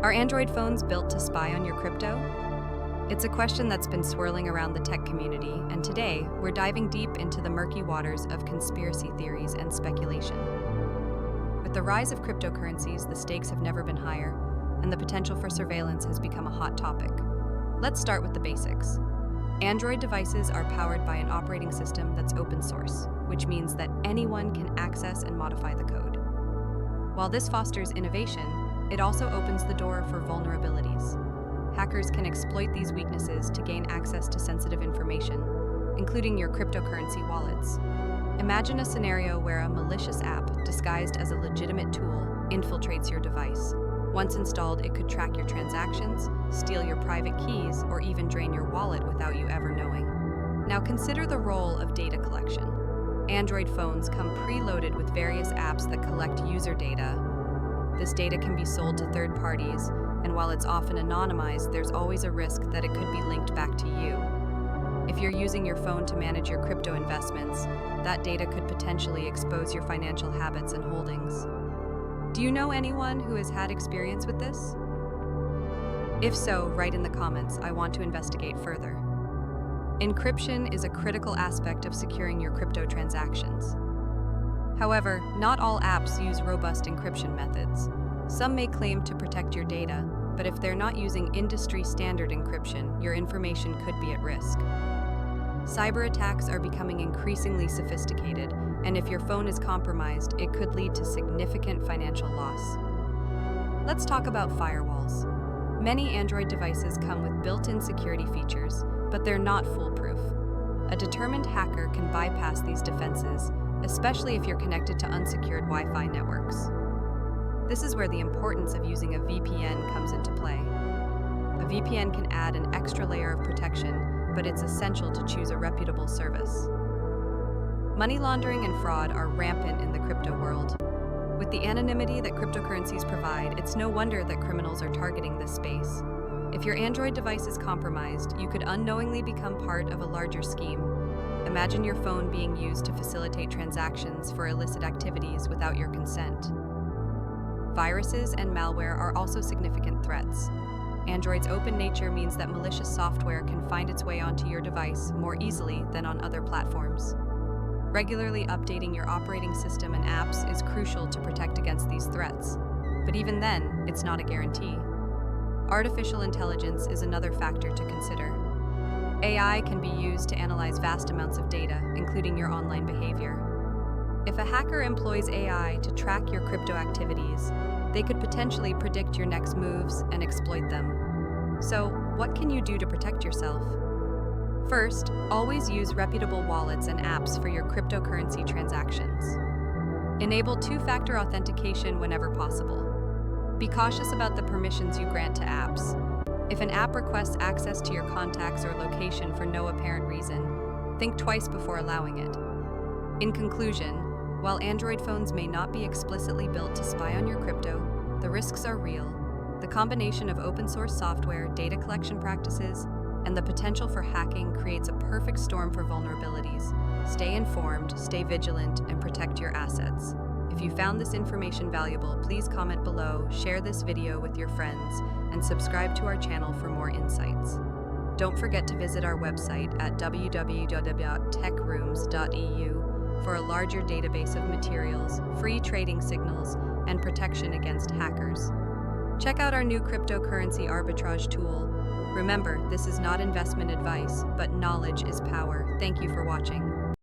Are Android phones built to spy on your crypto? It's a question that's been swirling around the tech community, and today we're diving deep into the murky waters of conspiracy theories and speculation. With the rise of cryptocurrencies, the stakes have never been higher, and the potential for surveillance has become a hot topic. Let's start with the basics. Android devices are powered by an operating system that's open source, which means that anyone can access and modify the code. While this fosters innovation, it also opens the door for vulnerabilities. Hackers can exploit these weaknesses to gain access to sensitive information, including your cryptocurrency wallets. Imagine a scenario where a malicious app, disguised as a legitimate tool, infiltrates your device. Once installed, it could track your transactions, steal your private keys, or even drain your wallet without you ever knowing. Now consider the role of data collection. Android phones come preloaded with various apps that collect user data. This data can be sold to third parties, and while it's often anonymized, there's always a risk that it could be linked back to you. If you're using your phone to manage your crypto investments, that data could potentially expose your financial habits and holdings. Do you know anyone who has had experience with this? If so, write in the comments. I want to investigate further. Encryption is a critical aspect of securing your crypto transactions. However, not all apps use robust encryption methods. Some may claim to protect your data, but if they're not using industry-standard encryption, your information could be at risk. Cyber attacks are becoming increasingly sophisticated, and if your phone is compromised, it could lead to significant financial loss. Let's talk about firewalls. Many Android devices come with built-in security features, but they're not foolproof. A determined hacker can bypass these defenses, especially if you're connected to unsecured Wi-Fi networks. This is where the importance of using a VPN comes into play. A VPN can add an extra layer of protection, but it's essential to choose a reputable service. Money laundering and fraud are rampant in the crypto world. With the anonymity that cryptocurrencies provide, it's no wonder that criminals are targeting this space. If your Android device is compromised, you could unknowingly become part of a larger scheme. Imagine your phone being used to facilitate transactions for illicit activities without your consent. Viruses and malware are also significant threats. Android's open nature means that malicious software can find its way onto your device more easily than on other platforms. Regularly updating your operating system and apps is crucial to protect against these threats. But even then, it's not a guarantee. Artificial intelligence is another factor to consider. AI can be used to analyze vast amounts of data, including your online behavior. If a hacker employs AI to track your crypto activities, they could potentially predict your next moves and exploit them. So, what can you do to protect yourself? First, always use reputable wallets and apps for your cryptocurrency transactions. Enable two-factor authentication whenever possible. Be cautious about the permissions you grant to apps. If an app requests access to your contacts or location for no apparent reason, think twice before allowing it. In conclusion, while Android phones may not be explicitly built to spy on your crypto, the risks are real. The combination of open-source software, data collection practices, and the potential for hacking creates a perfect storm for vulnerabilities. Stay informed, stay vigilant, and protect your assets. If you found this information valuable, please comment below, share this video with your friends, and subscribe to our channel for more insights. Don't forget to visit our website at www.techrooms.eu for a larger database of materials, free trading signals, and protection against hackers. Check out our new cryptocurrency arbitrage tool. Remember, this is not investment advice, but knowledge is power. Thank you for watching.